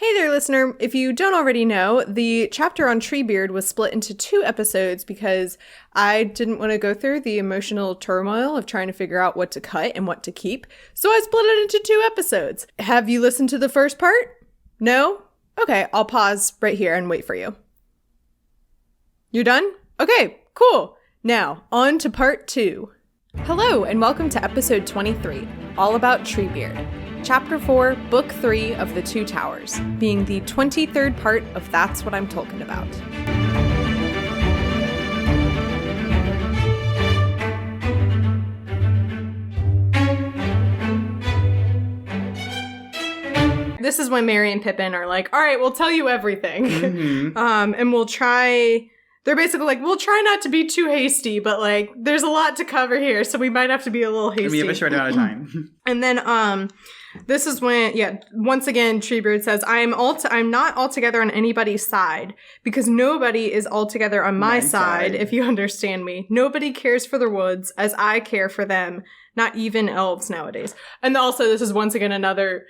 Hey there, listener. If you don't already know, the chapter on Treebeard was split into 2 episodes because I didn't want to go through the emotional turmoil of trying to figure out what to cut and what to keep. So I split it into 2 episodes. Have you listened to the first part? No? Okay, I'll pause right here and wait for you. You're done? Okay, cool. Now, on to part 2. Hello, and welcome to episode 23, all about Treebeard. Chapter 4, Book 3 of The Two Towers, being the 23rd part of That's What I'm Talking About. This is when Merry and Pippin are like, all right, we'll tell you everything. Mm-hmm. And we'll try... They're basically like, we'll try not to be too hasty, but like, there's a lot to cover here, so we might have to be a little hasty. We have a short amount of time. And then, this is when, once again, Treebeard says, I'm not altogether on anybody's side, because nobody is altogether on my side, if you understand me. Nobody cares for the woods as I care for them, not even elves nowadays. And also, this is once again another...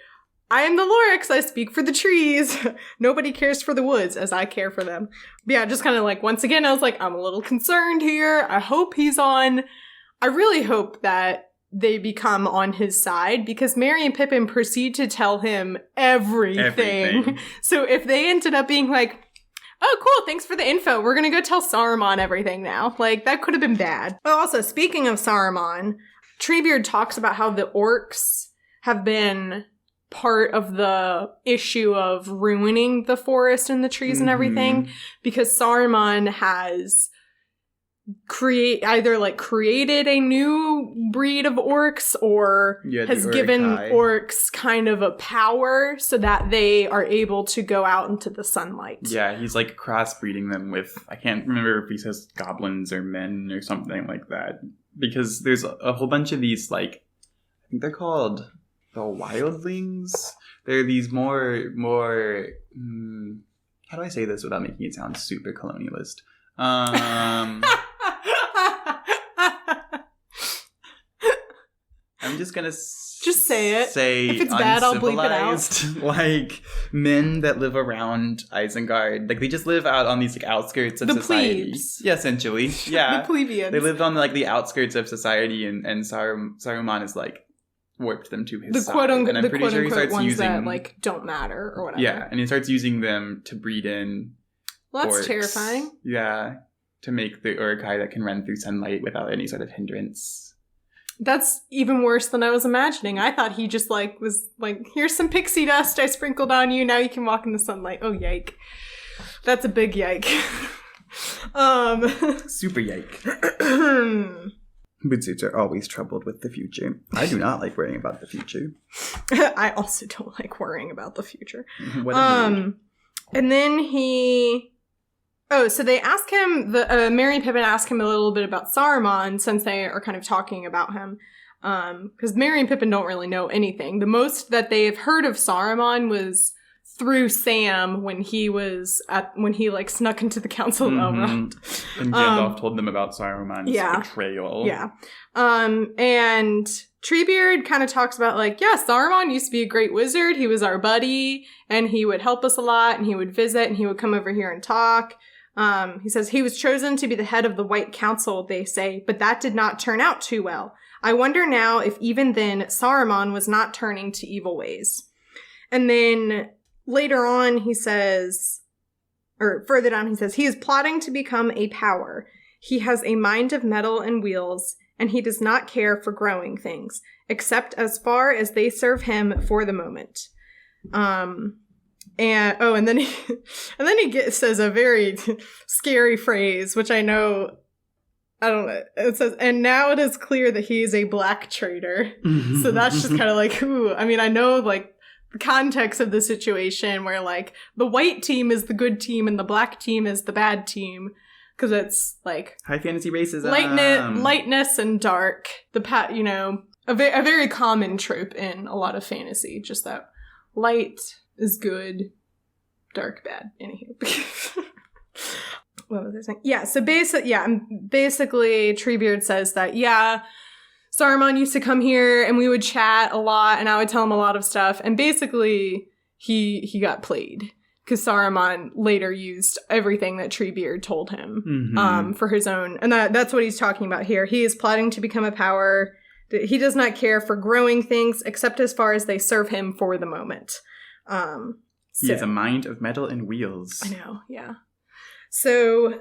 I am the Lorax, I speak for the trees. Nobody cares for the woods as I care for them. But yeah, just kind of like, once again, I was like, I'm a little concerned here. I hope he's on. I really hope that they become on his side because Merry and Pippin proceed to tell him everything. So if they ended up being like, oh, cool, thanks for the info. We're going to go tell Saruman everything now. Like, that could have been bad. Oh, also, speaking of Saruman, Treebeard talks about how the orcs have been... part of the issue of ruining the forest and the trees and everything because Saruman has created a new breed of orcs or has given orcs kind of a power so that they are able to go out into the sunlight. Yeah, he's like crossbreeding them with, I can't remember if he says goblins or men or something like that, because there's a whole bunch of these, like, I think they're called... the wildlings? They're these more, how do I say this without making it sound super colonialist? I'm just gonna just say it. If it's bad, I'll bleep it out. Like, men that live around Isengard. Like, they just live out on these, like, outskirts of society. Plebes. Yeah, essentially. Yeah. The plebeians. They live on, like, the outskirts of society, and Saruman is, like, warped them to his side. And I'm pretty sure he starts ones using... that, like, don't matter or whatever. Yeah, and he starts using them to breed in Well, that's orcs. terrifying. Yeah, to make the Uruk-hai that can run through sunlight without any sort of hindrance. That's even worse than I was imagining. I thought he just, like, was like, here's some pixie dust I sprinkled on you, now you can walk in the sunlight. Oh, yike. That's a big yike. Super yike. Moodsuits are always troubled with the future. I do not like worrying about the future. I also don't like worrying about the future. What a mood. And then so they ask him, Merry and Pippin ask him a little bit about Saruman since they are kind of talking about him. Because Merry and Pippin don't really know anything. The most that they've heard of Saruman was through Sam when he like snuck into the Council of Elrond. And Gandalf told them about Saruman's betrayal. Yeah. And Treebeard kind of talks about like, yeah, Saruman used to be a great wizard. He was our buddy and he would help us a lot and he would visit and he would come over here and talk. He says he was chosen to be the head of the White Council, they say, but that did not turn out too well. I wonder now if even then Saruman was not turning to evil ways. And then later on, he says, or further down, he says, he is plotting to become a power. He has a mind of metal and wheels, and he does not care for growing things, except as far as they serve him for the moment. And then he says a very scary phrase, which I don't know. It says, and now it is clear that he is a black traitor. So that's just kind of like, ooh. I mean, I know, like, the context of the situation where, like, the white team is the good team and the black team is the bad team. Because it's, like... high fantasy racism. Lightness and dark. A very common trope in a lot of fantasy. Just that light is good, dark bad. Anywho. What was I saying? Yeah, so basically Treebeard says that, Saruman used to come here and we would chat a lot and I would tell him a lot of stuff. And basically he got played. Because Saruman later used everything that Treebeard told him for his own. And that's what he's talking about here. He is plotting to become a power. He does not care for growing things, except as far as they serve him for the moment. He has a mind of metal and wheels. I know, yeah. So,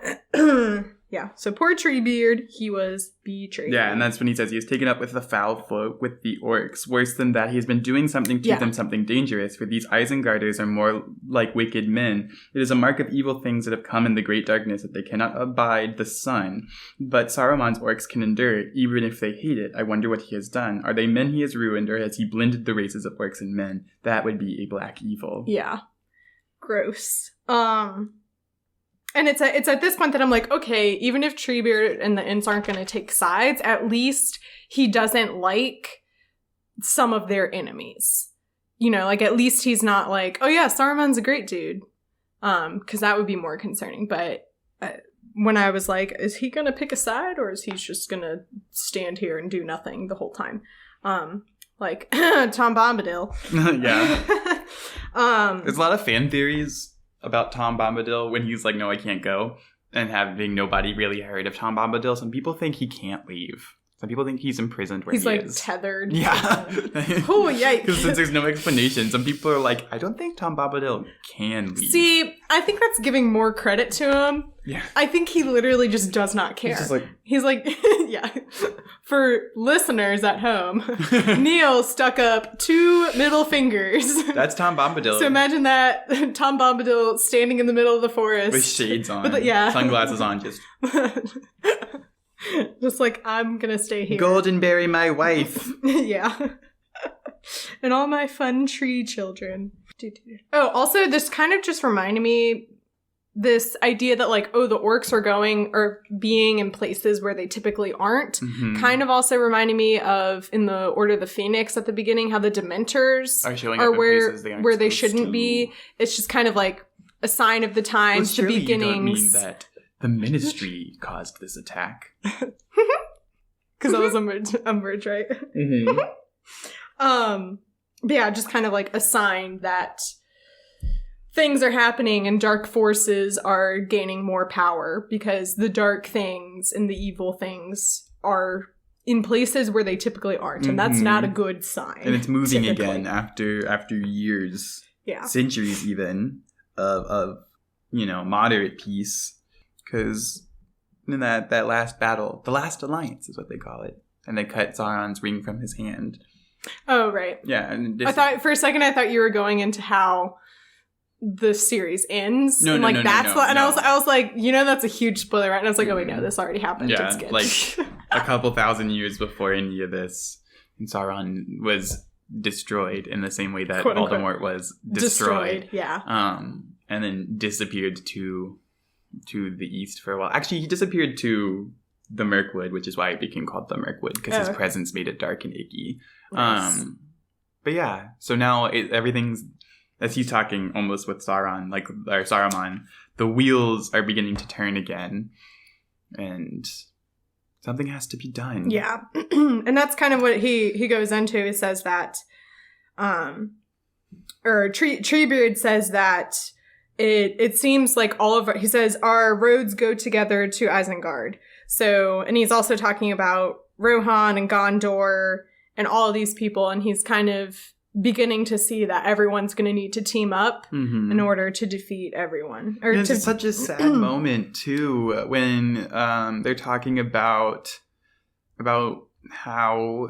so poor Treebeard, he was betrayed. Yeah, and that's when he says he is taken up with the foul folk, with the orcs. Worse than that, he has been doing something to them, something dangerous, for these Isengarders are more like wicked men. It is a mark of evil things that have come in the great darkness, that they cannot abide the sun. But Saruman's orcs can endure it, even if they hate it. I wonder what he has done. Are they men he has ruined, or has he blended the races of orcs and men? That would be a black evil. Yeah. Gross. And it's at this point that I'm like, okay, even if Treebeard and the Ents aren't going to take sides, at least he doesn't like some of their enemies. You know, like, at least he's not like, oh yeah, Saruman's a great dude. Because that would be more concerning. But when I was like, is he going to pick a side, or is he just going to stand here and do nothing the whole time? Like, Tom Bombadil. Yeah. There's a lot of fan theories about Tom Bombadil when he's like, no, I can't go. And having nobody really heard of Tom Bombadil. Some people think he can't leave. Some people think he's imprisoned where he is. He's like tethered. Yeah. Oh, yikes. Because since there's no explanation, some people are like, I don't think Tom Bombadil can leave. See, I think that's giving more credit to him. Yeah. I think he literally just does not care. He's like, yeah. For listeners at home, Neal stuck up 2 middle fingers. That's Tom Bombadil. So imagine that, Tom Bombadil standing in the middle of the forest. With shades on. Sunglasses on, just... Just like, I'm gonna stay here. Goldenberry, my wife. Yeah. And all my fun tree children. Oh, also, this kind of just reminded me, this idea that, like, oh, the orcs are going or being in places where they typically aren't. Kind of also reminded me of, in the Order of the Phoenix at the beginning, how the Dementors are where they shouldn't be. It's just kind of like a sign of the times, the beginnings. You don't mean that the Ministry caused this attack. Because that was Umbridge, right? But yeah, just kind of like a sign that things are happening and dark forces are gaining more power, because the dark things and the evil things are in places where they typically aren't, and that's not a good sign. And it's moving again after years, centuries even, of moderate peace. Because in that last battle, the last alliance is what they call it, and they cut Sauron's ring from his hand. Oh, right. Yeah. And I thought for a second you were going into how the series ends. No. And I was like, that's a huge spoiler, right? And I was like, oh wait, no, this already happened. Yeah, it's good. Like a couple thousand years before any of this, and Sauron was destroyed in the same way that Voldemort was destroyed. Yeah. And then disappeared to the east for a while. Actually, he disappeared to the Mirkwood, which is why it became called the Mirkwood, because his presence made it dark and icky. Nice. But yeah, so now everything's, as he's talking almost with Saruman, the wheels are beginning to turn again, and something has to be done. Yeah. And that's kind of what he goes into. He says that, Treebeard says that it seems like he says, our roads go together to Isengard. So, and he's also talking about Rohan and Gondor and all of these people, and he's kind of beginning to see that everyone's going to need to team up in order to defeat everyone. It's such a sad moment, too, when they're talking about how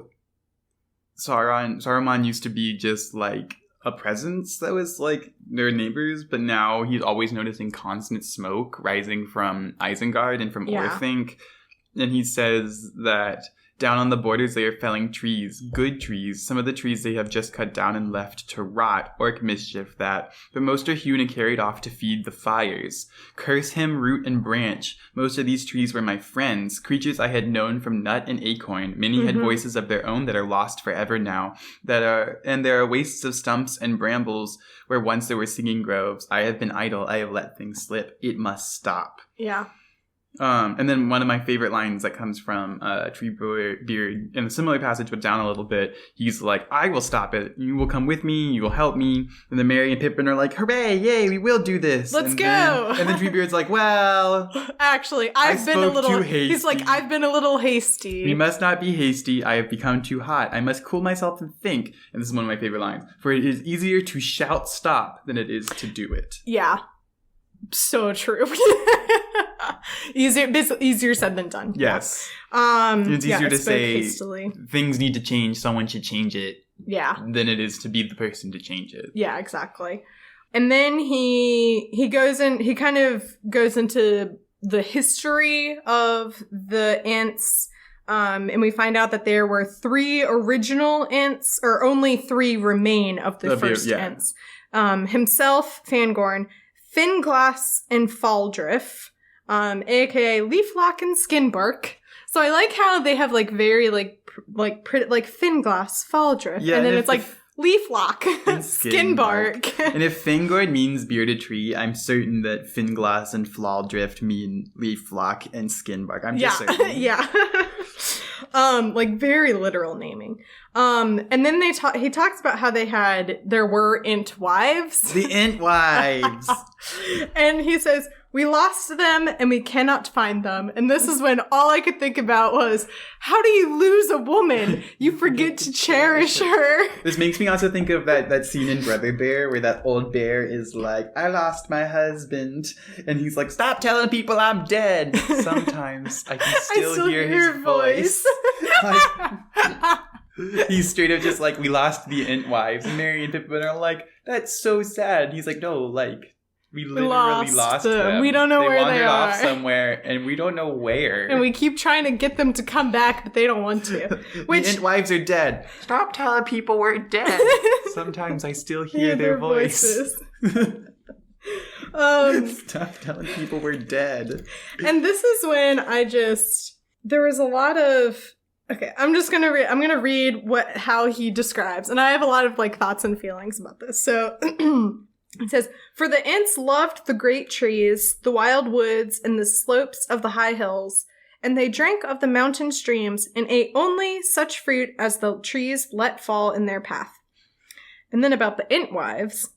Saruman used to be just like a presence that was like their neighbors, but now he's always noticing constant smoke rising from Isengard and from Orthanc. And he says that down on the borders they are felling trees, good trees, some of the trees they have just cut down and left to rot, orc mischief that, but most are hewn and carried off to feed the fires. Curse him, root and branch. Most of these trees were my friends, creatures I had known from nut and acorn. Many had voices of their own that are lost forever now, and there are wastes of stumps and brambles where once there were singing groves. I have been idle, I have let things slip. It must stop. Yeah. And then one of my favorite lines that comes from Treebeard in a similar passage, but down a little bit, he's like, I will stop it. You will come with me. You will help me. And then Merry and Pippin are like, hooray, yay, we will do this. Let's go. And then Treebeard's like, well, actually, I've been a little too hasty. He's like, I've been a little hasty. We must not be hasty. I have become too hot. I must cool myself and think. And this is one of my favorite lines. For it is easier to shout stop than it is to do it. Yeah. So true. Easier said than done. Yes. It's easier to say hastily. Things need to change, someone should change it. Yeah. Than it is to be the person to change it. Yeah, exactly. And then he kind of goes into the history of the Ents. And we find out that there were 3 original Ents, or only 3 remain of the first Ents. Himself, Fangorn, Finglass, and Faldriff, aka Leaflock and Skinbark. So I like how they have like very pretty, like Finglass, Faldriff, and then it's like Leaflock, Skinbark. And if Fangorn means bearded tree, I'm certain that Finglass and Faldrift mean Leaflock and Skinbark. I'm just certain. Yeah. Like very literal naming. And then he talks about how there were Ent-wives. The Ent-wives. And he says, we lost them and we cannot find them. And this is when all I could think about was, how do you lose a woman? You forget to cherish her. This makes me also think of that scene in Brother Bear where that old bear is like, I lost my husband. And he's like, stop telling people I'm dead. Sometimes I can still hear his voice. He's straight up just like, we lost the Ent-wives. And Mary and Pippin are like, that's so sad. He's like, no, like, we literally lost them. We don't know where they are. They wandered off somewhere, and we don't know where. And we keep trying to get them to come back, but they don't want to. The Ent-wives are dead. Stop telling people we're dead. Sometimes I still hear their voices. Stop telling people we're dead. And this is when there was a lot of... Okay, I'm gonna read how he describes, and I have a lot of like thoughts and feelings about this. So it says, for the Ents loved the great trees, the wild woods, and the slopes of the high hills, and they drank of the mountain streams and ate only such fruit as the trees let fall in their path. And then about the Ent-wives.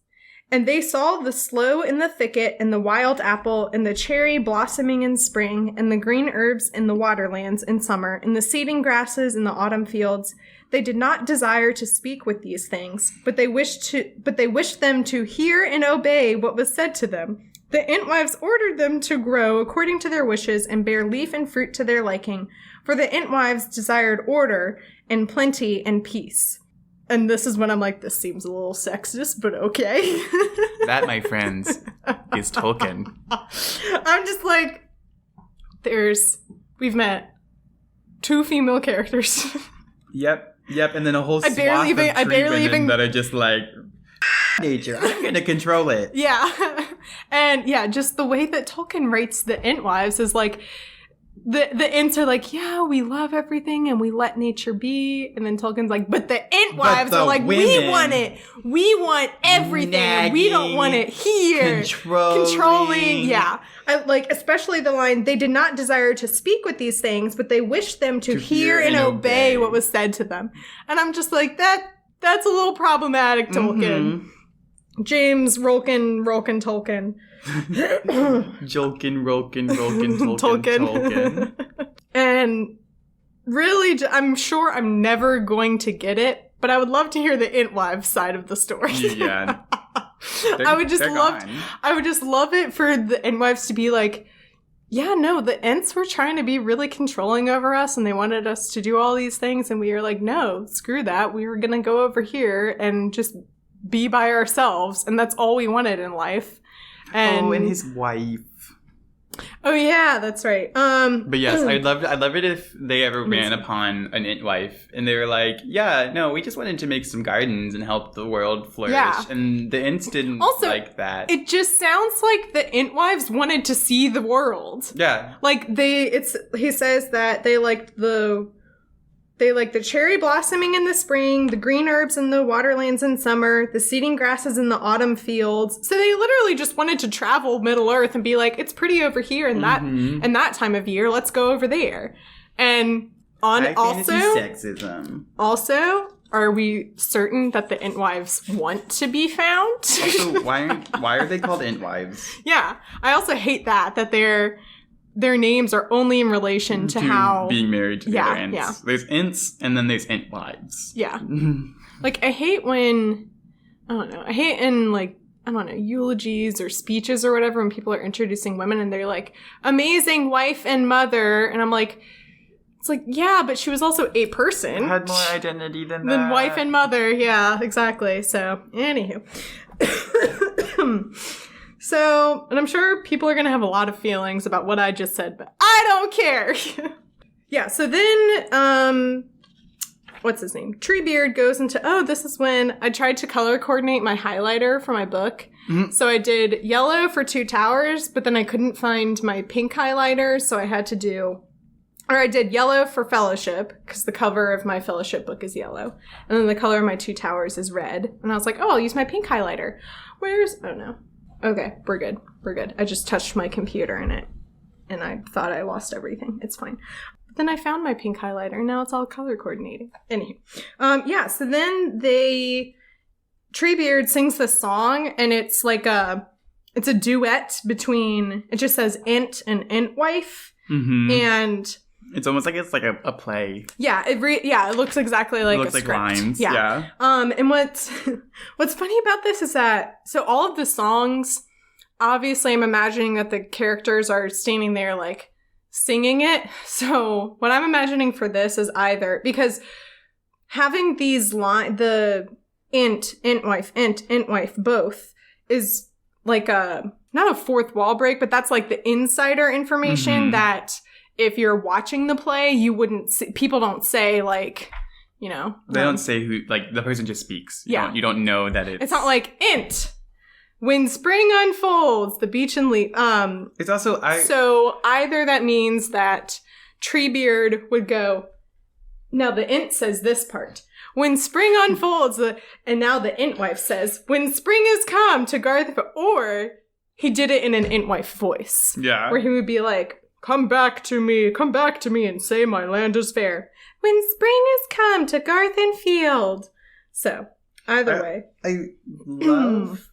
And they saw the sloe in the thicket, and the wild apple, and the cherry blossoming in spring, and the green herbs in the waterlands in summer, and the seeding grasses in the autumn fields. They did not desire to speak with these things, but they wished them to hear and obey what was said to them. The Ent-wives ordered them to grow according to their wishes, and bear leaf and fruit to their liking, for the Ent-wives desired order, and plenty, and peace. And this is when I'm like, this seems a little sexist, but okay. That, my friends, is Tolkien. I'm just like, we've met 2 female characters. Yep, and then a whole swath of tree women that are just like, nature, I'm going to control it. Yeah. And yeah, just the way that Tolkien writes the Ent-wives is like, the Ents are like, yeah, we love everything and we let nature be. And then Tolkien's like, but the Ent-wives are like, we want it. We want everything. Nagging, we don't want it here. Controlling. Yeah. I like, especially the line, they did not desire to speak with these things, but they wished them to hear and obey what was said to them. And I'm just like, that's a little problematic, Tolkien. Mm-hmm. James Rolkin Tolkien. Jolkin, Rolkin, Tolkien. And really, I'm sure I'm never going to get it, but I would love to hear the Ent-wives side of the story. Yeah. I would just love it for the Ent-wives to be like, yeah, no, the Ents were trying to be really controlling over us and they wanted us to do all these things. And we were like, no, screw that. We were going to go over here and just be by ourselves. And that's all we wanted in life. And his wife. Oh yeah, that's right. But yes, I'd love it if they ever ran upon an Ent-wife and they were like, yeah, no, we just wanted to make some gardens and help the world flourish. Yeah. And the Ents didn't like that. It just sounds like the Ent-wives wanted to see the world. Yeah. Like he says that they liked the They like the cherry blossoming in the spring, the green herbs in the waterlands in summer, the seeding grasses in the autumn fields. So they literally just wanted to travel Middle Earth and be like, it's pretty over here in that time of year. Let's go over there. And sexism. Also, are we certain that the Ent-wives want to be found? Also, why are they called Ent-wives? Yeah. I also hate that their names are only in relation to how being married to the other Ents. Yeah. There's Ents and then there's Ent-wives. Yeah. Like, I hate when, eulogies or speeches or whatever when people are introducing women and they're like, amazing wife and mother. And I'm like, it's like, yeah, but she was also a person. Had more identity than that. Wife and mother. Yeah, exactly. So, anywho. So, and I'm sure people are going to have a lot of feelings about what I just said, but I don't care. Yeah, so then, what's his name? Treebeard goes into, this is when I tried to color coordinate my highlighter for my book. Mm-hmm. So I did yellow for Two Towers, but then I couldn't find my pink highlighter, so I did yellow for Fellowship, because the cover of my Fellowship book is yellow. And then the color of my Two Towers is red. And I was like, I'll use my pink highlighter. Oh no. Okay, we're good. I just touched my computer in it, and I thought I lost everything. It's fine. But then I found my pink highlighter, and now it's all color coordinating. Anywho. So then Treebeard sings this song, and it's like it's a duet between, it just says Ent and Ent-wife, and it's almost like it's like a play. Yeah, it looks exactly like a script. It looks like lines, yeah. And what's funny about this is that, so all of the songs, obviously I'm imagining that the characters are standing there like singing it. So what I'm imagining for this is either, because having these the Ent, Ent-wife, Ent, Ent-wife both is like not a fourth wall break, but that's like the insider information that if you're watching the play, you wouldn't see, people don't say like, they don't say who, like the person just speaks. You don't know that it's not like Ent, when spring unfolds, the beech and leaf. It's also, so either that means that Treebeard would go, now the Ent says this part. When spring unfolds, and now the Ent-wife says, when spring is come to Garth, or he did it in an Ent-wife voice. Yeah. Where he would be like, come back to me, and say my land is fair. When spring is come to Garth and Field. So, either way. I love,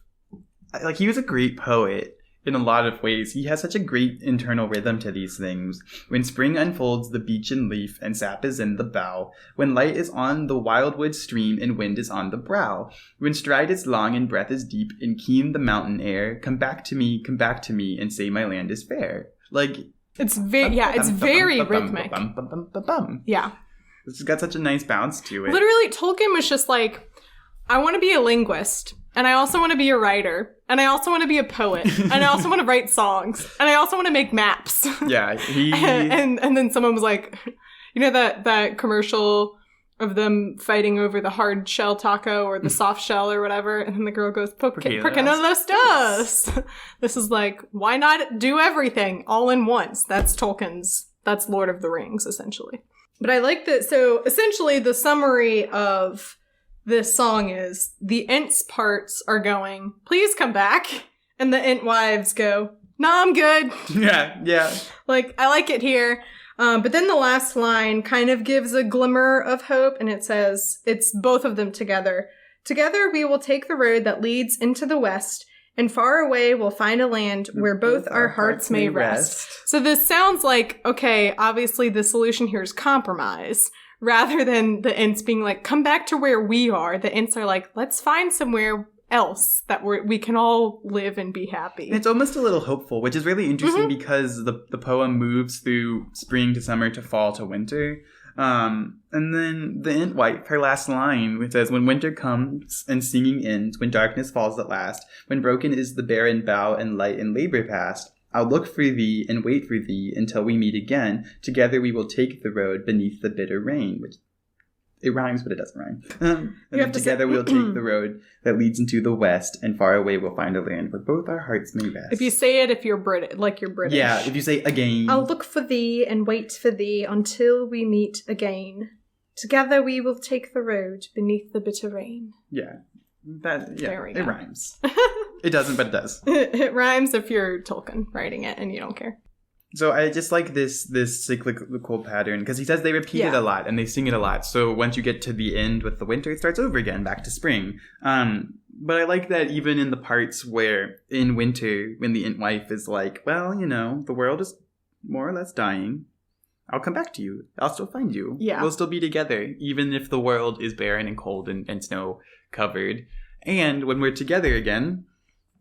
like, he was a great poet in a lot of ways. He has such a great internal rhythm to these things. When spring unfolds the beech and leaf, and sap is in the bough. When light is on the wildwood stream, and wind is on the brow. When stride is long, and breath is deep, and keen the mountain air. Come back to me, and say my land is fair. Like, it's very rhythmic. Yeah. It's got such a nice bounce to it. Literally, Tolkien was just like, I want to be a linguist, and I also want to be a writer, and I also want to be a poet, and I also want to write songs, and I also want to make maps. Yeah. and then someone was like, that commercial of them fighting over the hard shell taco or the soft shell or whatever, and then the girl goes, ¿Por qué no los dos? This is like, why not do everything all in once? That's Lord of the Rings, essentially. But I like that. So essentially the summary of this song is the Ents parts are going, please come back. And the Ent-wives go, nah, I'm good. Yeah. Like, I like it here. But then the last line kind of gives a glimmer of hope, and it says, it's both of them together. Together we will take the road that leads into the west, and far away we'll find a land where both our hearts may rest. So this sounds like, okay, obviously the solution here is compromise, rather than the Ents being like, come back to where we are. The Ents are like, let's find somewhere else that we can all live and be happy. It's almost a little hopeful, which is really interesting because the poem moves through spring to summer to fall to winter. And then the Ent-wife, her last line, which says, when winter comes and singing ends, when darkness falls at last, when broken is the barren bough and light and labor past, I'll look for thee and wait for thee until we meet again. Together we will take the road beneath the bitter rain, which it rhymes, but it doesn't rhyme. And then together we'll take the road that leads into the west, and far away we'll find a land where both our hearts may rest. If you say it, if you're British, like you're British. Yeah, if you say again. I'll look for thee and wait for thee until we meet again. Together we will take the road beneath the bitter rain. Yeah. There we go. It rhymes. It doesn't, but it does. It rhymes if you're Tolkien writing it and you don't care. So I just like this cyclical pattern because he says they repeat it a lot and they sing it a lot. So once you get to the end with the winter, it starts over again, back to spring. But I like that even in the parts where in winter, when the Ent-wife is like, well, the world is more or less dying. I'll come back to you. I'll still find you. Yeah. We'll still be together, even if the world is barren and cold and snow covered. And when we're together again,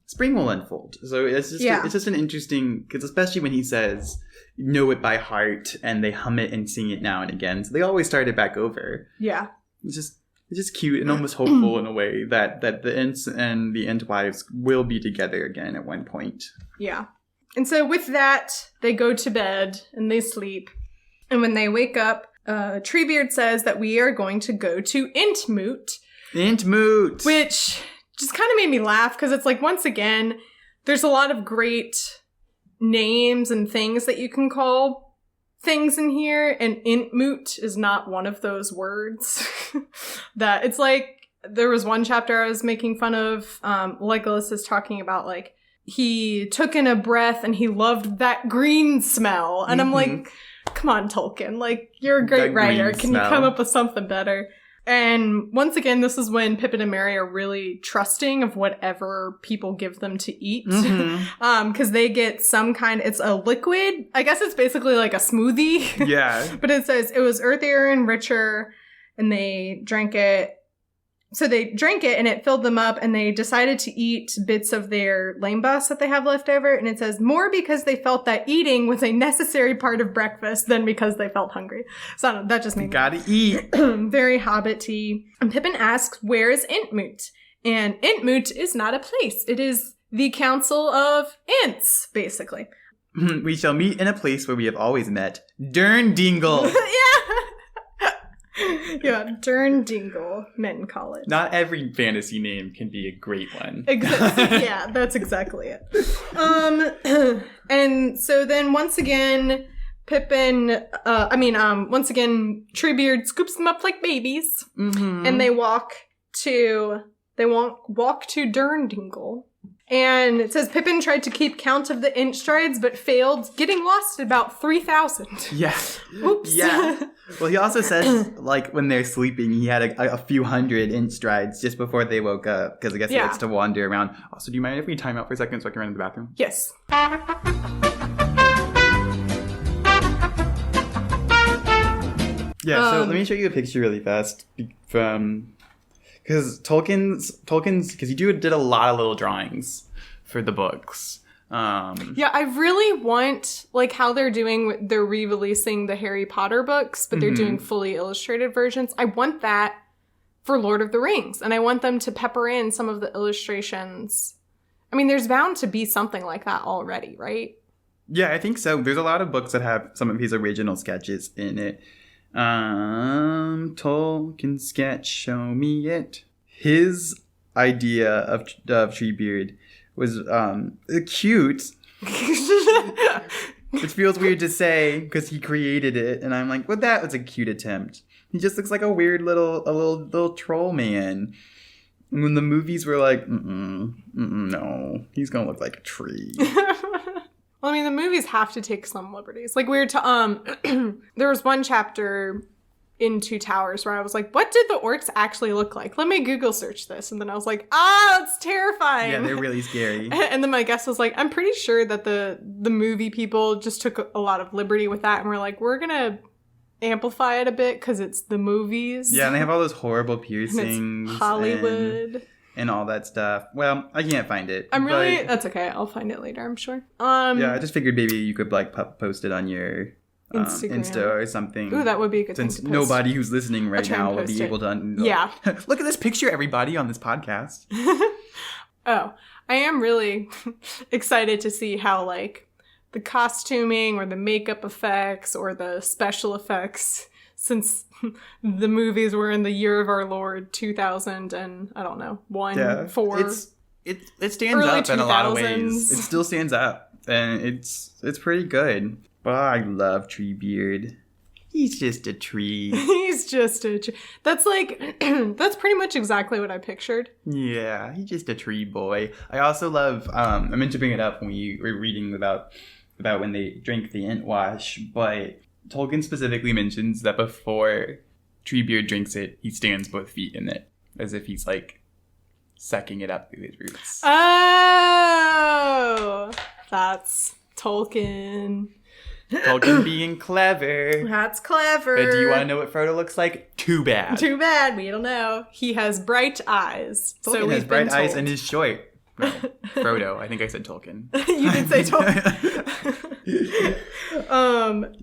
spring will unfold. So it's just an interesting, because especially when he says, know it by heart, and they hum it and sing it now and again. So they always start it back over. Yeah. It's just cute and almost hopeful in a way that the Ents and the Ent-wives will be together again at one point. Yeah. And so with that, they go to bed and they sleep. And when they wake up, Treebeard says that we are going to go to Ent-moot. Ent-moot! Which just kind of made me laugh because it's like, once again, there's a lot of great names and things that you can call things in here, and Ent-moot is not one of those words. That it's like, there was one chapter I was making fun of, Legolas is talking about, like, he took in a breath and he loved that green smell. And I'm like, come on, Tolkien, like, you're a great writer. Can you come up with something better? And once again, this is when Pippin and Merry are really trusting of whatever people give them to eat. Because they get some kind, it's a liquid. I guess it's basically like a smoothie. Yeah. But it says it was earthier and richer, and they drank it. So they drank it and it filled them up, and they decided to eat bits of their lame bus that they have left over. And it says more because they felt that eating was a necessary part of breakfast than because they felt hungry. So I don't know, that just made me gotta eat. Very Hobbit-y. And Pippin asks, where is Ent-moot? And Ent-moot is not a place. It is the Council of Ents, basically. We shall meet in a place where we have always met. Durndingle. Yeah, Durndingle, men call it. Not every fantasy name can be a great one. Exactly. Yeah, that's exactly it. And so then once again, once again, Treebeard scoops them up like babies, and they walk to Durndingle. And it says Pippin tried to keep count of the Ent strides, but failed, getting lost at about 3,000. Yeah. Oops. Yeah. Well, he also says, like, when they're sleeping, he had a few hundred Ent strides just before they woke up, because I guess he likes to wander around. Also, do you mind if we time out for a second so I can run to the bathroom? Yes. Yeah, so let me show you a picture really fast from... Because Tolkien's, because he did a lot of little drawings for the books. Yeah, I really want, like, how they're re-releasing the Harry Potter books, but they're doing fully illustrated versions. I want that for Lord of the Rings, and I want them to pepper in some of the illustrations. I mean, there's bound to be something like that already, right? Yeah, I think so. There's a lot of books that have some of his original sketches in it. Tolkien sketch, show me it. His idea of Treebeard was cute. Which feels weird to say because he created it, and I'm like, well, that was a cute attempt. He just looks like a weird little troll man. And when the movies were like, no, he's gonna look like a tree. Well, I mean, the movies have to take some liberties. Like, there was one chapter in Two Towers where I was like, what did the orcs actually look like? Let me Google search this. And then I was like, it's terrifying. Yeah, they're really scary. And then my guest was like, I'm pretty sure that the movie people just took a lot of liberty with that. And we're like, we're going to amplify it a bit because it's the movies. Yeah, and they have all those horrible piercings. Hollywood. And all that stuff. Well, I can't find it. That's okay. I'll find it later, I'm sure. Yeah, I just figured maybe you could like post it on your Insta or something. Ooh, that would be a good thing to post. Since nobody who's listening right now will be able to. Yeah. Look at this picture, everybody, on this podcast. Oh, I am really excited to see how, like, the costuming or the makeup effects or the special effects, since the movies were in the year of our Lord 2000 and I don't know 4. It stands up in a lot of ways. It still stands up, and it's pretty good. But I love Treebeard. He's just a tree. He's just a tree. That's like, that's pretty much exactly what I pictured. Yeah, he's just a tree boy. I also love, I meant to bring it up when we were reading about when they drink the Ent-wives, but Tolkien specifically mentions that before Treebeard drinks it, he stands both feet in it, as if he's like sucking it up through his roots. Oh, that's Tolkien. Tolkien being clever. That's clever. But do you want to know what Frodo looks like? Too bad. Too bad. We don't know. He has bright eyes. Tolkien has bright eyes and is short. No, Frodo. I think I said Tolkien. You did say Tolkien.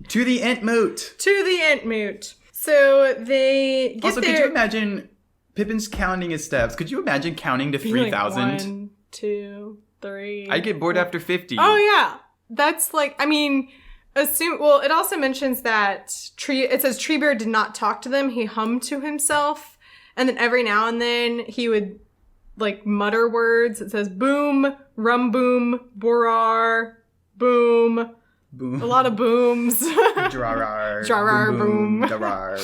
To the Ent-moot. To the Ent-moot. So they get also, could you imagine Pippin's counting his steps? Could you imagine counting to 3,000? Like 1, 2, 3. I get bored after 50. Oh, yeah. That's like, I mean, well, it also mentions that it says Treebeard did not talk to them. He hummed to himself. And then every now and then he would like mutter words. It says boom, rum boom, borar, boom. Boom. A lot of booms. Drarar. Drarar, boom. Drarar.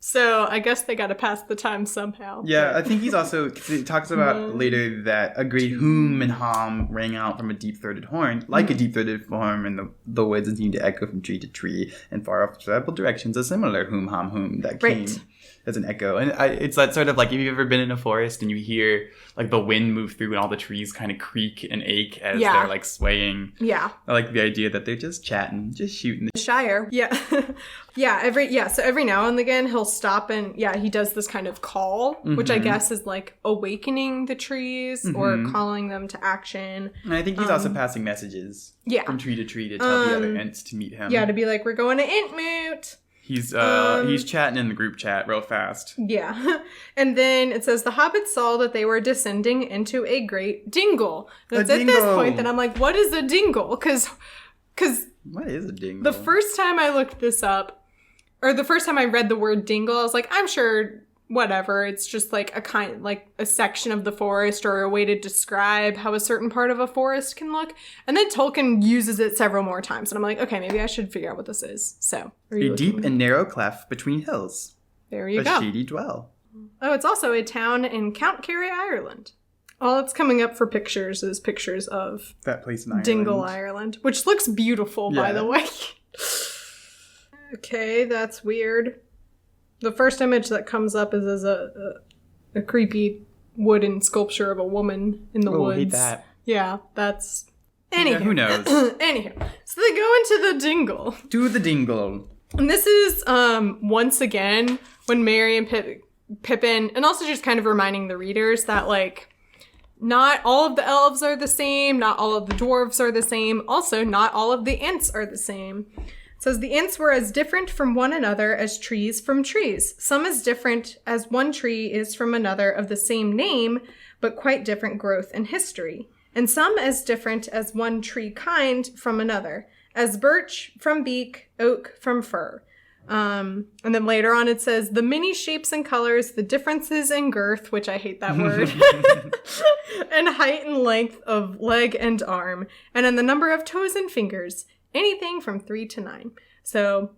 So I guess they got to pass the time somehow. Yeah, I think he's also, he talks about later that a great whom and hum rang out from a deep-throated horn, like a deep-throated horn in the woods, and seemed to echo from tree to tree and far off several directions, a similar whom, hum, whom that came as an echo. And it's that sort of like, if you've ever been in a forest and you hear like the wind move through and all the trees kind of creak and ache as they're like swaying. Yeah. I like the idea that they're just chatting, just shooting. Shire. Yeah. So every now and again he'll stop and he does this kind of call, which I guess is like awakening the trees or calling them to action. And I think he's also passing messages from tree to tree to tell the other Ents to meet him. Yeah, to be like, we're going to Ent-moot. He's chatting in the group chat real fast. Yeah. And then it says, the hobbits saw that they were descending into a great dingle. And it's at this point that I'm like, what is a dingle? Because what is a dingle? The first time I looked this up, or the first time I read the word dingle, I was like, I'm sure whatever. It's just like a section of the forest or a way to describe how a certain part of a forest can look. And then Tolkien uses it several more times. And I'm like, okay, maybe I should figure out what this is. So, a deep and narrow cleft between hills. There you go. A shady dwell. Oh, it's also a town in Count Carey, Ireland. All that's coming up for pictures is pictures of that place in Ireland. Dingle, Ireland, which looks beautiful, by the way. Okay, that's weird. The first image that comes up is as a creepy wooden sculpture of a woman in the woods. I hate that. Yeah, that's... Anywho. Yeah, who knows? Anywho. So they go into the dingle. To the dingle. And this is, once again, when Mary and Pippin, and also just kind of reminding the readers that, like, not all of the elves are the same, not all of the dwarves are the same, also not all of the Ents are the same. It says, the Ents were as different from one another as trees from trees, some as different as one tree is from another of the same name, but quite different growth and history, and some as different as one tree kind from another, as birch from beech, oak from fir. And then later on it says, the many shapes and colors, the differences in girth, which I hate that word, and height and length of leg and arm, and in the number of toes and fingers, anything from 3 to 9. So,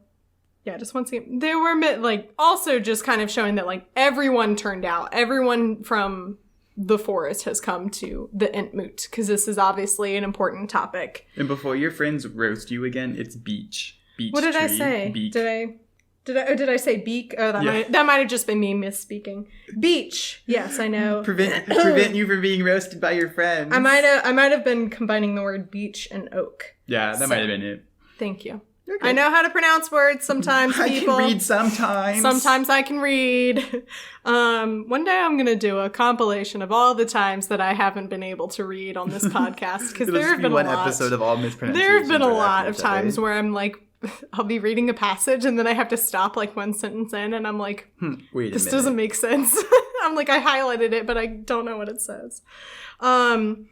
yeah, just once again, they were like also just kind of showing that like everyone turned out, everyone from the forest has come to the Ent-moot, because this is obviously an important topic. And before your friends roast you again, it's beech. Beech. What did I say? Beak. Did I say beak? Oh, that might have just been me misspeaking. Beech. Yes, I know. Prevent you from being roasted by your friends. I might have been combining the word beech and oak. Yeah, that might have been it. Thank you. Okay. I know how to pronounce words sometimes, people. I can read sometimes. Sometimes I can read. One day I'm going to do a compilation of all the times that I haven't been able to read on this podcast, because there have been a lot. One episode of all mispronunciations. There have been a lot of times where I'm like, I'll be reading a passage and then I have to stop like one sentence in and I'm like, this doesn't make sense. I'm like, I highlighted it, but I don't know what it says. And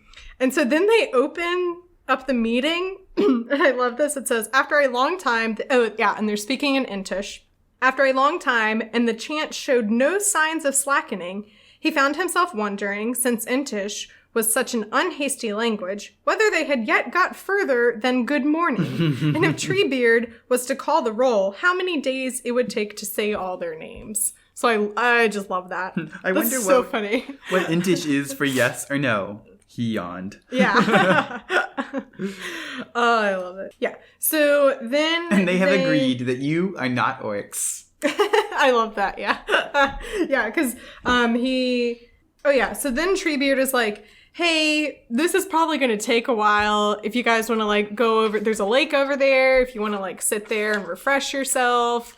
so then they open up the meeting. And I love this. It says, after a long time, and they're speaking in Entish. After a long time, and the chant showed no signs of slackening, he found himself wondering, since Entish was such an unhasty language, whether they had yet got further than good morning, and if Treebeard was to call the roll, how many days it would take to say all their names. So I just love that. I That's wonder so funny. what Entish is for yes or no. He yawned. Yeah. Oh, I love it. Yeah. So then And they have agreed that you are not orcs. I love that. Yeah. Yeah, because so then Treebeard is like, hey, this is probably going to take a while. If you guys want to like go over, there's a lake over there. If you want to like sit there and refresh yourself,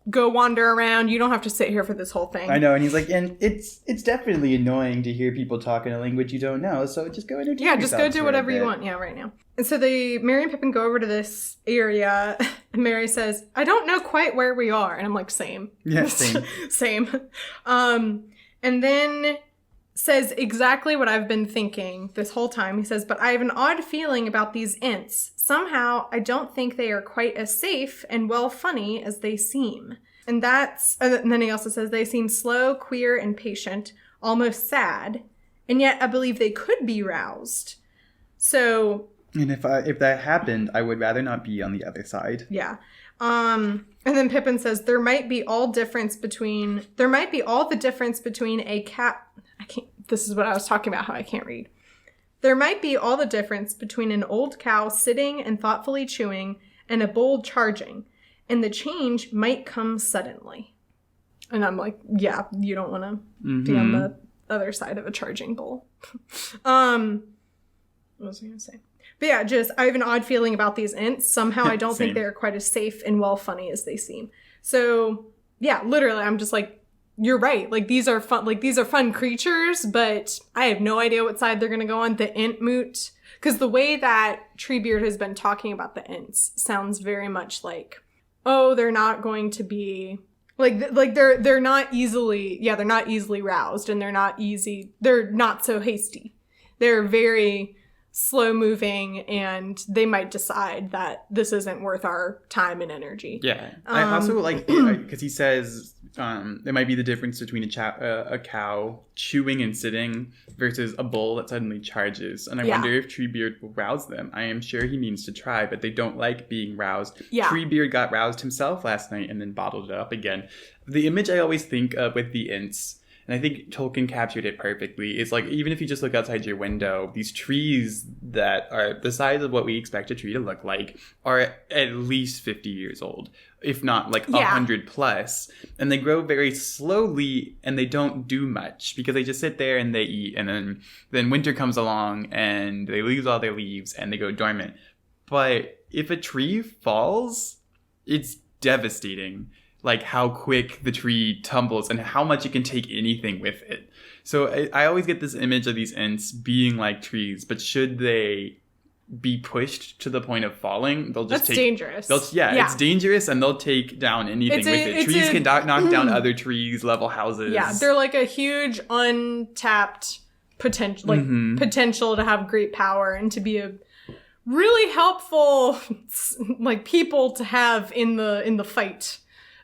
go wander around. You don't have to sit here for this whole thing. I know. And he's like, and it's definitely annoying to hear people talk in a language you don't know. So just go entertain yourself. Yeah, just go do whatever you want. Yeah, right now. And so Mary and Pippin go over to this area, and Mary says, I don't know quite where we are. And I'm like, same. Yeah, same. Same. And then says exactly what I've been thinking this whole time. He says, but I have an odd feeling about these Ents. Somehow, I don't think they are quite as safe and well funny as they seem. And then he also says, they seem slow, queer, and patient, almost sad. And yet I believe they could be roused. So... And if that happened, I would rather not be on the other side. Yeah. And then Pippin says, there might be all the difference between a cat... This is what I was talking about, how I can't read. There might be all the difference between an old cow sitting and thoughtfully chewing and a bull charging. And the change might come suddenly. And I'm like, yeah, you don't want to be on the other side of a charging bull. What was I going to say? But yeah, I have an odd feeling about these Ents. Somehow I don't think they're quite as safe and well funny as they seem. So yeah, literally, I'm just like, you're right. Like these are fun creatures, but I have no idea what side they're going to go on. The Ent moot. Because the way that Treebeard has been talking about the Ents sounds very much like, oh, they're not going to be they're not easily roused, and they're not so hasty. They're very slow moving, and they might decide that this isn't worth our time and energy. Yeah. I also like, because he says there might be the difference between a cow chewing and sitting versus a bull that suddenly charges. And I wonder if Treebeard will rouse them. I am sure he means to try, but they don't like being roused. Yeah. Treebeard got roused himself last night and then bottled it up again. The image I always think of with the Ents, and I think Tolkien captured it perfectly, is like, even if you just look outside your window, these trees that are the size of what we expect a tree to look like are at least 50 years old, if not like 100 plus. And they grow very slowly, and they don't do much because they just sit there and they eat. And then winter comes along and they lose all their leaves and they go dormant. But if a tree falls, it's devastating. Like how quick the tree tumbles and how much it can take anything with it. So I always get this image of these Ents being like trees, but should they be pushed to the point of falling, they'll just dangerous. It's dangerous, and they'll take down anything with it. Trees can knock down other trees, level houses. Yeah, they're like a huge untapped potential to have great power and to be a really helpful like people to have in the fight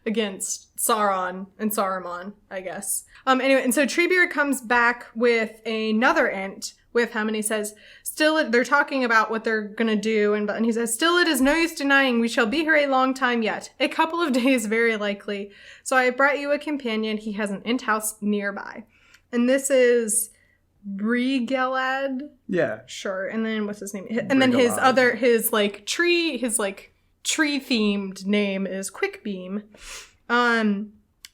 against Sauron and Saruman, I guess. Anyway, and so Treebeard comes back with another Ent with him, and he says, they're talking about what they're gonna do, and he says, still it is no use denying we shall be here a long time yet. A couple of days, very likely. So I have brought you a companion. He has an Ent house nearby. And this is Brigelad. Yeah. Sure. And then what's his name? And then his tree-themed name is Quickbeam.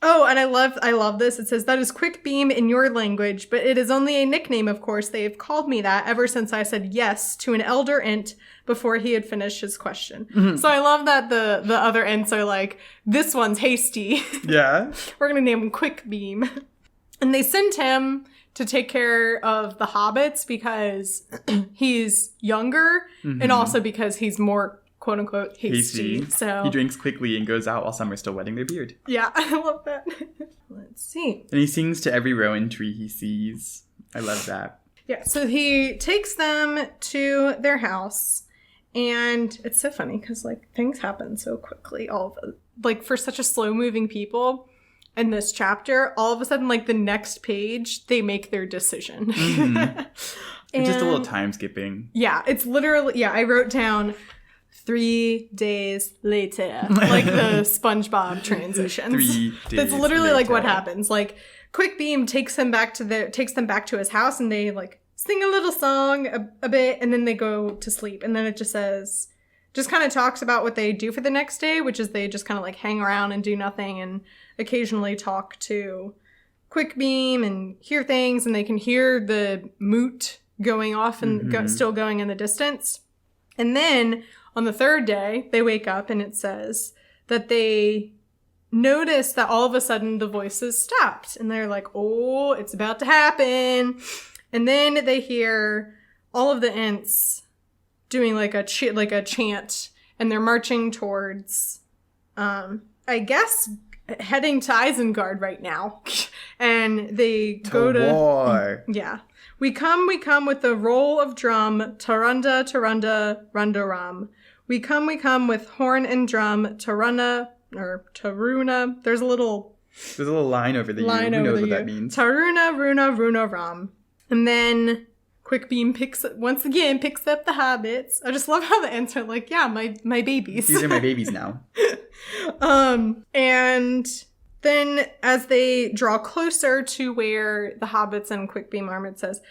Oh, and I love this. It says, that is Quickbeam in your language, but it is only a nickname, of course. They have called me that ever since I said yes to an elder Ent before he had finished his question. Mm-hmm. So I love that the other Ents are like, this one's hasty. Yeah. We're going to name him Quickbeam. And they send him to take care of the hobbits because he's younger, and also because he's more quote unquote hasty. So he drinks quickly and goes out while some are still wetting their beard. Yeah, I love that. Let's see. And he sings to every rowan tree he sees. I love that. Yeah, so he takes them to their house, and it's so funny because like things happen so quickly. For such a slow moving people in this chapter, all of a sudden, like the next page, they make their decision. Mm-hmm. And just a little time skipping. Yeah, it's literally, yeah, I wrote down 3 days later, like the SpongeBob transitions. 3 days That's literally later. like what happens. Like Quick Beam takes them back to his house, and they like sing a little song a bit, and then they go to sleep. And then it just says, just kind of talks about what they do for the next day, which is they just kind of like hang around and do nothing and occasionally talk to Quick Beam and hear things, and they can hear the moot going off and still going in the distance. And then on the 3rd day, they wake up and it says that they notice that all of a sudden the voices stopped. And they're like, oh, it's about to happen. And then they hear all of the Ents doing like a chant, and they're marching towards, I guess, heading to Isengard right now. And they go to war. Yeah. We come with the roll of drum, Tarunda, Tarunda, Rundaram. We come with horn and drum, Taruna, or Taruna. There's a little line over the line U. Who over knows the what U. that means? Taruna, Runa, Runa, Ram. And then Quick Beam picks up the hobbits. I just love how the Ents are like, yeah, my babies. These are my babies now. And then as they draw closer to where the hobbits and Quick Beam are, it says,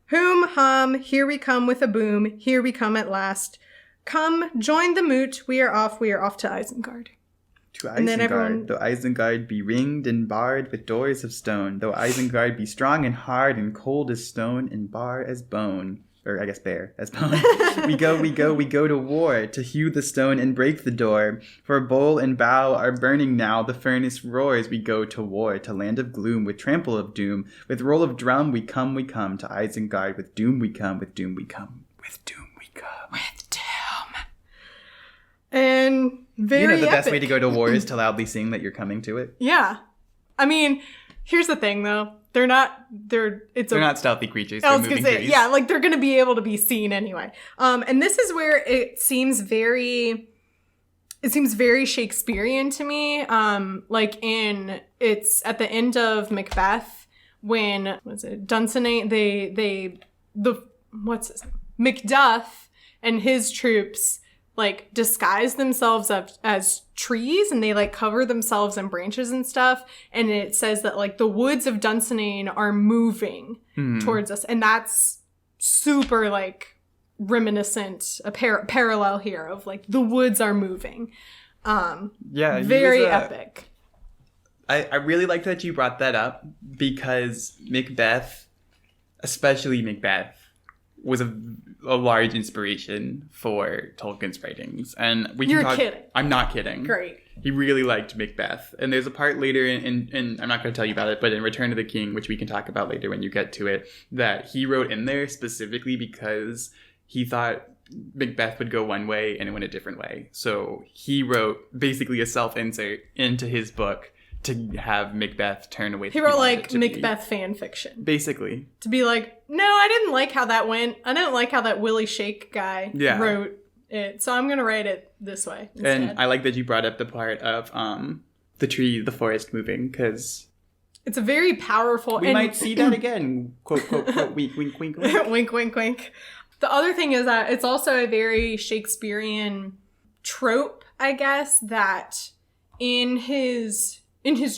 "Whom hum, here we come with a boom, here we come at last. Come, join the moot, we are off to Isengard." To And then Isengard, though Isengard be ringed and barred with doors of stone, though Isengard be strong and hard and cold as stone and bar as bone, or I guess bare as bone, we go to war, to hew the stone and break the door, for bowl and bough are burning now, the furnace roars, we go to war, to land of gloom, with trample of doom, with roll of drum, we come, to Isengard, with doom we come, with doom we come, with doom we come. With doom. And very the epic. best way to go to war is to loudly sing that you're coming to it. Yeah. I mean, here's the thing though. They're not stealthy creatures. I was gonna say, yeah, like they're gonna be able to be seen anyway. And this is where it seems very Shakespearean to me. It's at the end of Macbeth when Dunsinane Macduff and his troops like disguise themselves as trees, and they like cover themselves in branches and stuff, and it says that like the woods of Dunsinane are moving towards us, and that's super like reminiscent, a parallel here of like the woods are moving. Very epic. I really like that you brought that up, because Macbeth, especially Macbeth, was a large inspiration for Tolkien's writings. And You're kidding. I'm not kidding. Great. He really liked Macbeth. And there's a part later in I'm not going to tell you about it, but in Return of the King, which we can talk about later when you get to it, that he wrote in there specifically because he thought Macbeth would go one way and it went a different way. So he wrote basically a self-insert into his book to have Macbeth turn away. He wrote like Macbeth fan fiction. Basically. To be like, no, I didn't like how that went. I didn't like how that Willie Shake guy wrote it. So I'm going to write it this way instead. And I like that you brought up the part of the forest moving, because it's a very powerful... We might see that again. Quote, quote, quote, wink, wink, wink, wink. Wink, wink, wink. The other thing is that it's also a very Shakespearean trope, I guess, that in his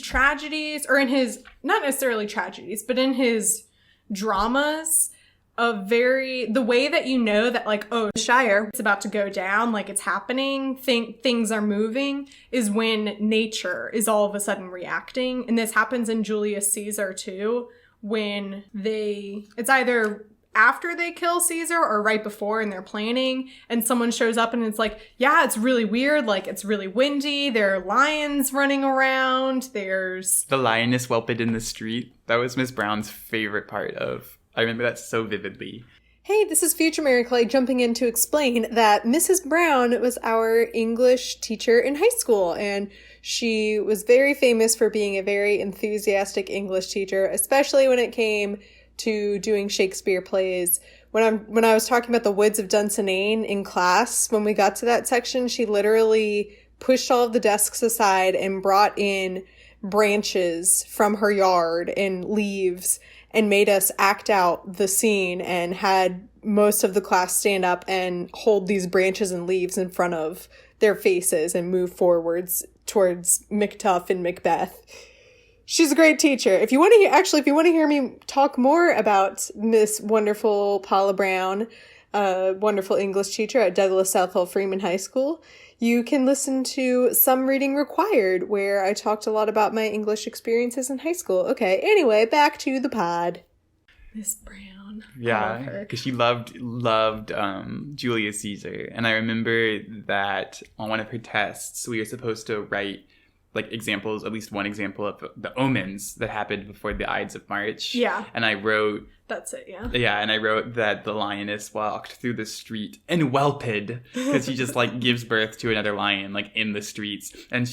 tragedies, or in his, not necessarily tragedies, but in his dramas, the way that you know that like, oh, the Shire, it's about to go down, like it's happening, things are moving, is when nature is all of a sudden reacting. And this happens in Julius Caesar too, when it's either after they kill Caesar or right before, and they're planning, and someone shows up and it's like, yeah, it's really weird, like it's really windy, there are lions running around, there's the lioness whelped in the street. That was Miss Brown's favorite part of, I remember that so vividly. Hey, this is future Mary Clay jumping in to explain that Mrs. Brown was our English teacher in high school, and she was very famous for being a very enthusiastic English teacher, especially when it came to doing Shakespeare plays. When I was talking about the woods of Dunsinane in class, when we got to that section, she literally pushed all of the desks aside and brought in branches from her yard and leaves and made us act out the scene and had most of the class stand up and hold these branches and leaves in front of their faces and move forwards towards Macduff and Macbeth. She's a great teacher. If you want to hear me talk more about Miss wonderful Paula Brown, wonderful English teacher at Douglas Southall Freeman High School, you can listen to Some Reading Required, where I talked a lot about my English experiences in high school. Okay, anyway, back to the pod. Miss Brown. Yeah, because she loved Julius Caesar. And I remember that on one of her tests, we were supposed to write like examples, at least one example of the omens that happened before the Ides of March. Yeah. And I wrote... That's it, yeah. Yeah, and I wrote that the lioness walked through the street and whelped, because she just, like, gives birth to another lion, like, in the streets. And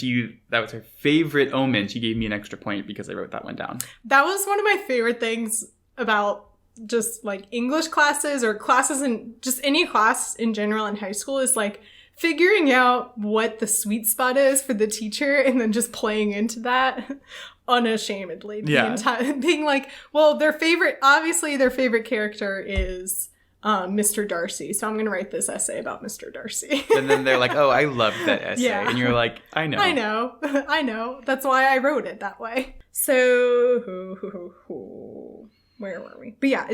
that was her favorite omen. She gave me an extra point because I wrote that one down. That was one of my favorite things about just, like, English classes or classes in, just any class in general in high school is, like, figuring out what the sweet spot is for the teacher and then just playing into that unashamedly. Being like, well, their favorite character is Mr. Darcy, so I'm going to write this essay about Mr. Darcy. And then they're like, oh, I love that essay. Yeah. And you're like, I know. That's why I wrote it that way. So, where were we? But yeah,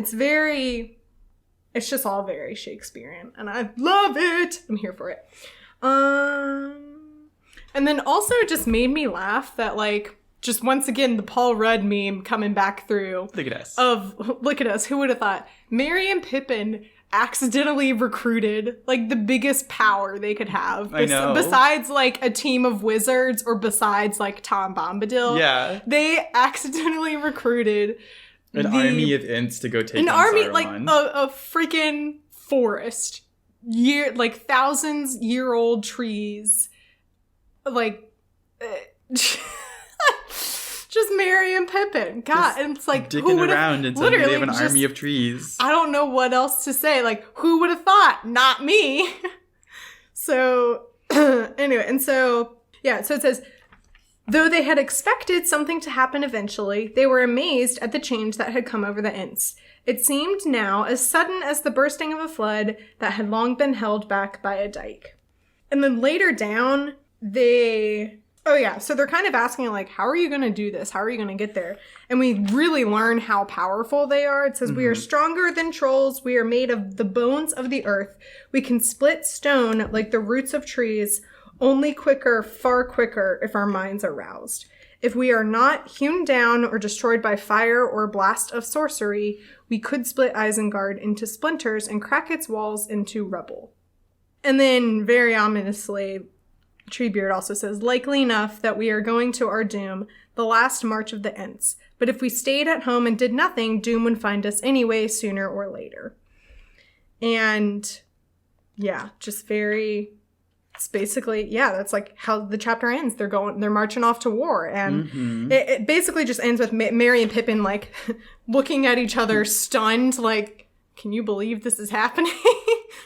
it's just all very Shakespearean, and I love it. I'm here for it. And then also it just made me laugh that, like, just once again, the Paul Rudd meme coming back through. Look at us. Look at us. Who would have thought? Merry and Pippin accidentally recruited, like, the biggest power they could have. I know. Besides, like, a team of wizards or besides, like, Tom Bombadil. Yeah. They accidentally recruited... An army of Ents to go take an on army, Saruman. like a freaking forest, thousands-year-old trees, like just Merry and Pippin. God, just and it's like dicking around and suddenly they have an army of trees. I don't know what else to say. Like, who would have thought? Not me. So anyway, and so yeah, so it says. Though they had expected something to happen eventually, they were amazed at the change that had come over the Ents. It seemed now as sudden as the bursting of a flood that had long been held back by a dike. And then later down, so they're kind of asking, like, how are you going to do this? How are you going to get there? And we really learn how powerful they are. It says, We are stronger than trolls. We are made of the bones of the earth. We can split stone like the roots of trees. Only quicker, far quicker, if our minds are roused. If we are not hewn down or destroyed by fire or blast of sorcery, we could split Isengard into splinters and crack its walls into rubble. And then, very ominously, Treebeard also says, likely enough that we are going to our doom, the last march of the Ents. But if we stayed at home and did nothing, doom would find us anyway, sooner or later. And, yeah, just very... It's basically, yeah, that's like how the chapter ends. They're marching off to war. And it basically just ends with Merry and Pippin, like, looking at each other stunned, like, can you believe this is happening?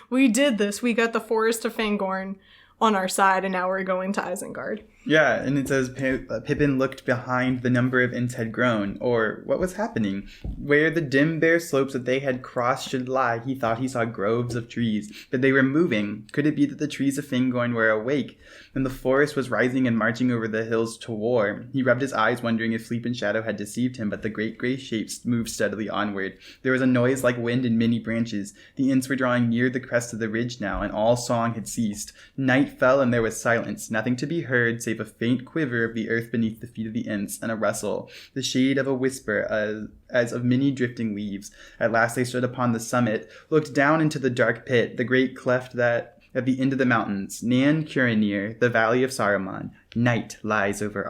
We did this. We got the Forest of Fangorn on our side, and now we're going to Isengard. Yeah, and it says Pippin looked behind the number of Ents had grown, or what was happening. Where the dim bare slopes that they had crossed should lie, he thought he saw groves of trees, but they were moving. Could it be that the trees of Fangorn were awake, and the forest was rising and marching over the hills to war? He rubbed his eyes, wondering if sleep and shadow had deceived him, but the great grey shapes moved steadily onward. There was a noise like wind in many branches. The Ents were drawing near the crest of the ridge now, and all song had ceased. Night fell, and there was silence, nothing to be heard save a faint quiver of the earth beneath the feet of the Ents, and a rustle, the shade of a whisper as of many drifting leaves. At last they stood upon the summit, looked down into the dark pit, the great cleft that at the end of the mountains, Nan Curinir, the valley of Saruman. Night lies over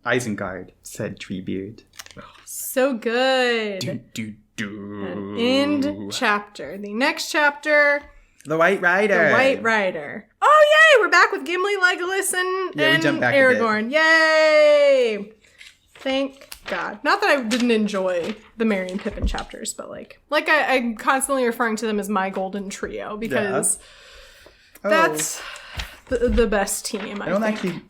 Isengard, said Treebeard. So good. An end chapter. The next chapter... The White Rider. The White Rider. Oh, yay! We're back with Gimli, Legolas, and Aragorn. Yay! Thank God. Not that I didn't enjoy the Merry and Pippin chapters, but like I'm constantly referring to them as my golden trio because that's the best team. I think.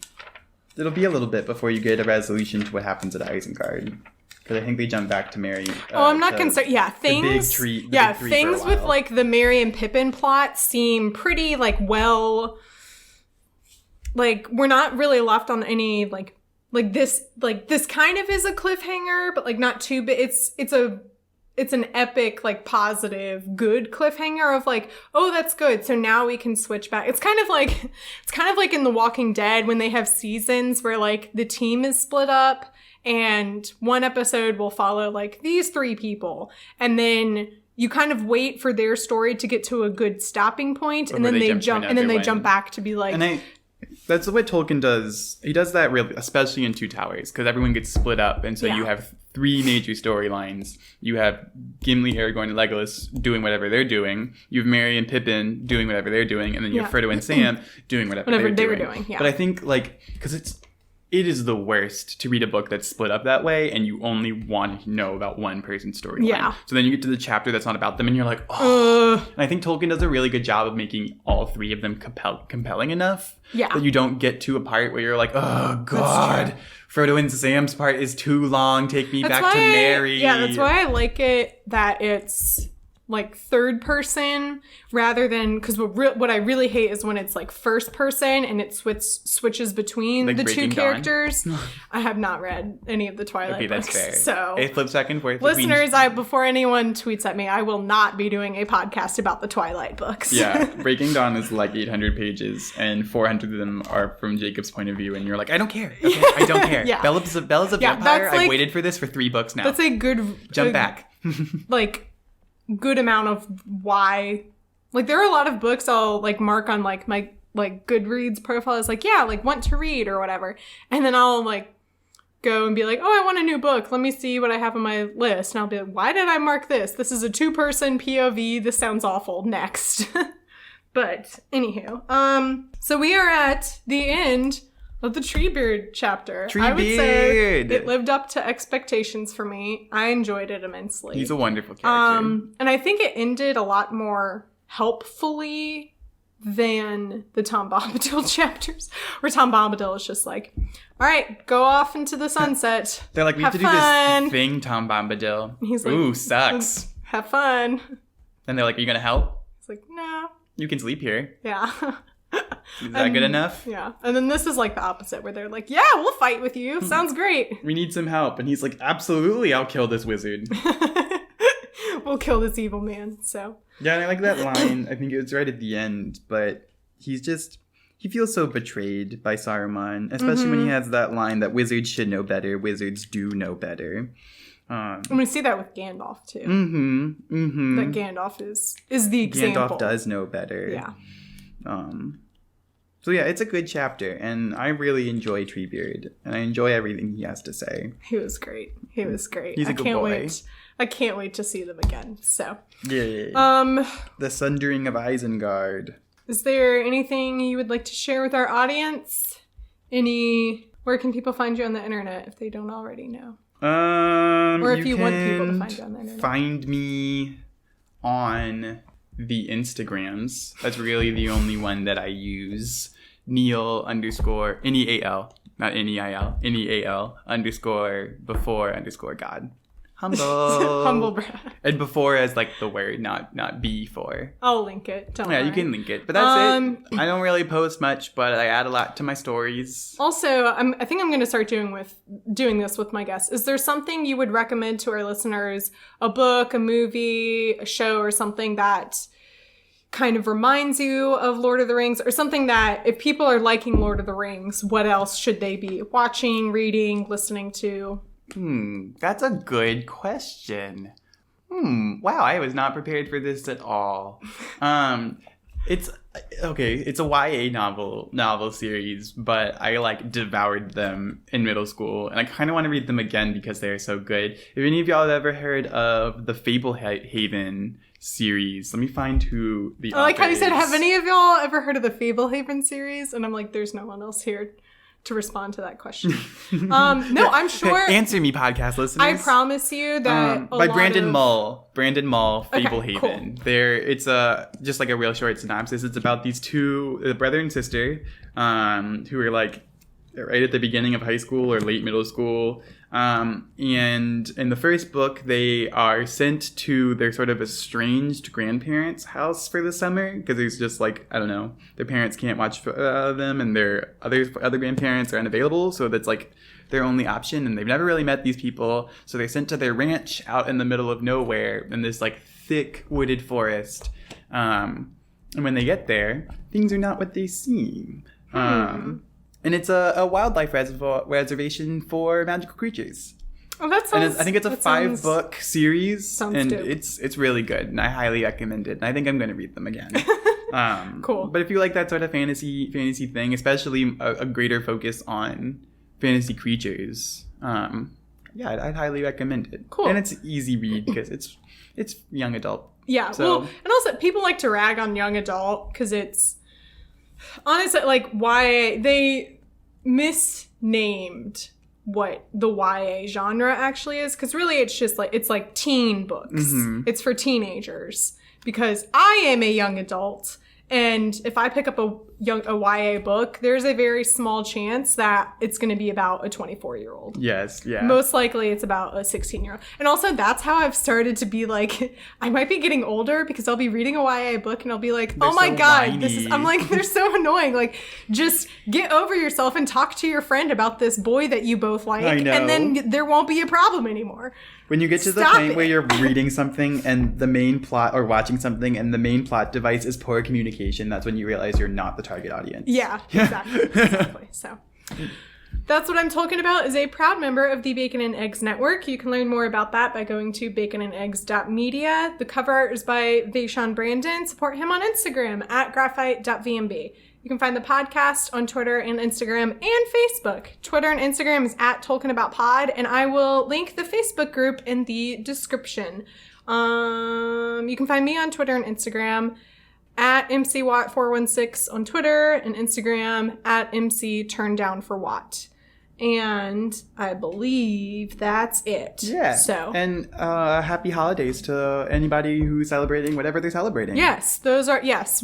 It'll be a little bit before you get a resolution to what happens at Isengard. Because I think they jump back to Mary. I'm not concerned. Yeah, things. The big tree. Things with like the Mary and Pippin plot seem pretty like well. Like we're not really left on any like this kind of is a cliffhanger, but like not too big. It's an epic, like positive, good cliffhanger of like, oh, that's good. So now we can switch back. It's kind of like in The Walking Dead when they have seasons where like the team is split up and one episode will follow like these 3 people. And then you kind of wait for their story to get to a good stopping point. And then they jump back to be like, that's what Tolkien does. He does that really, especially in Two Towers, because everyone gets split up, and so you have 3 major storylines. You have Gimli, Aragorn, and Legolas doing whatever they're doing. You have Merry and Pippin doing whatever they're doing, and then you have Frodo and Sam doing whatever they were doing. Yeah. But I think because it is the worst to read a book that's split up that way, and you only want to know about one person's storyline. Yeah. So then you get to the chapter that's not about them, and you're like, oh. And I think Tolkien does a really good job of making all 3 of them compelling enough that you don't get to a part where you're like, oh, God, Frodo and Sam's part is too long. Take me back to Mary. That's why I like it that it's like third person rather than, because what I really hate is when it's like first person and it switches between like the 2 characters. I have not read any of the Twilight books. That's fair. So it flips back and forth. Listeners, before anyone tweets at me, I will not be doing a podcast about the Twilight books. Yeah, Breaking Dawn is like 800 pages and 400 of them are from Jacob's point of view, and you're like, I don't care. Okay, I don't care. Bella's a vampire. I've waited for this for 3 books now. That's a good jump back. Like good amount of why, like there are a lot of books I'll like mark on like my like Goodreads profile is like want to read or whatever, and then I'll like go and be like, oh, I want a new book, let me see what I have on my list, and I'll be like, why did I mark this is a 2-person POV, this sounds awful, next. But anywho, so we are at the end of the Treebeard chapter. Treebeard. I would say it lived up to expectations for me. I enjoyed it immensely. He's a wonderful character. And I think it ended a lot more helpfully than the Tom Bombadil chapters, where Tom Bombadil is just like, all right, go off into the sunset. They're like, we have to do this thing, Tom Bombadil. He's like, ooh, sucks. Have fun. And they're like, are you going to help? He's like, no. You can sleep here. Yeah. Is that good enough? Yeah. And then this is like the opposite, where they're like, yeah, we'll fight with you. Sounds great. We need some help. And he's like, absolutely, I'll kill this wizard. We'll kill this evil man. So. Yeah, and I like that line. I think it was right at the end, but he feels so betrayed by Saruman, especially when he has that line that wizards should know better, wizards do know better. And we see that with Gandalf too. That Gandalf is the example. Gandalf does know better. Yeah. So yeah, it's a good chapter, and I really enjoy Treebeard, and I enjoy everything he has to say. He was great. He's a good boy. I can't wait to see them again. So yeah. The Sundering of Isengard. Is there anything you would like to share with our audience? Where can people find you on the internet if they don't already know? Or if you want people to find you on the internet. Find me on the Instagrams. That's really the only one that I use. Neal _ Neal, not Neil, Neal _ God. Humble. Humble brag. And before as like the word, not before. I'll link it. Don't worry. You can link it. But that's it. I don't really post much, but I add a lot to my stories. Also, I think I'm going to start doing this with my guests. Is there something you would recommend to our listeners? A book, a movie, a show, or something that kind of reminds you of Lord of the Rings, or something that if people are liking Lord of the Rings, what else should they be watching, reading, listening to? That's a good question. Wow, I was not prepared for this at all. It's a YA novel series, but I like devoured them in middle school, and I kind of want to read them again because they're so good. If any of y'all have ever heard of the Fablehaven series, let me find who the author I like how you said, is. have any of y'all ever heard of the Fablehaven series? And I'm like, there's no one else here to respond to that question. No, I'm sure. Answer me, podcast listeners. I promise you that by Brandon Mull, Fablehaven. Cool. It's just like a real short synopsis. It's about these two, the brother and sister, who are like right at the beginning of high school or late middle school. And in the first book, they are sent to their sort of estranged grandparents' house for the summer because there's just like, I don't know, their parents can't watch them and their other grandparents are unavailable. So that's like their only option, and they've never really met these people. So they're sent to their ranch out in the middle of nowhere in this like thick wooded forest. And when they get there, things are not what they seem. And it's a wildlife reservation for magical creatures. Oh, that sounds... And I think it's a 5-book series. Sounds dope. It's really good, and I highly recommend it. And I think I'm going to read them again. Cool. But if you like that sort of fantasy thing, especially a greater focus on fantasy creatures, yeah, I'd highly recommend it. Cool. And it's an easy read because it's young adult. Yeah, so, well, and also people like to rag on young adult because it's honestly like why they misnamed what the YA genre actually is, because really it's just like it's like teen books. Mm-hmm. It's for teenagers because I am a young adult, and if I pick up a YA book, there's a very small chance that it's going to be about a 24-year-old. Yes, yeah. Most likely it's about a 16-year-old. And also that's how I've started to be like, I might be getting older because I'll be reading a YA book and I'll be like, They're oh my so God, whiny. I'm like, they're so annoying. Like, just get over yourself and talk to your friend about this boy that you both like. I know. And then there won't be a problem anymore. When you get to the point where you're reading something and the main plot, or watching something and the main plot device is poor communication, that's when you realize you're not the target audience. Yeah, exactly. So that's what I'm talking about, is a proud member of the Bacon and Eggs Network. You can learn more about that by going to baconandeggs.media. The cover art is by Vaishon Brandon. Support him on Instagram at graphite.vmb. You can find the podcast on Twitter and Instagram and Facebook. Twitter and Instagram is at TolkienAboutPod, and I will link the Facebook group in the description. You can find me on Twitter and Instagram at MCWatt416 on Twitter and Instagram at MCTurndownForWatt. And I believe that's it. Yeah. So. And happy holidays to anybody who's celebrating whatever they're celebrating. Yes,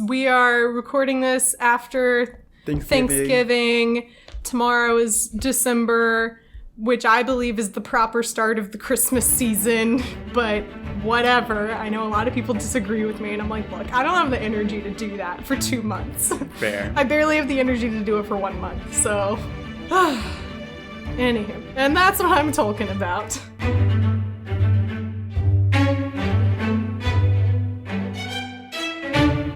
we are recording this after Thanksgiving. Tomorrow is December, which I believe is the proper start of the Christmas season, but whatever. I know a lot of people disagree with me, and I'm like, look, I don't have the energy to do that for 2 months. Fair. I barely have the energy to do it for 1 month, so... Anywho, and that's what I'm talking about.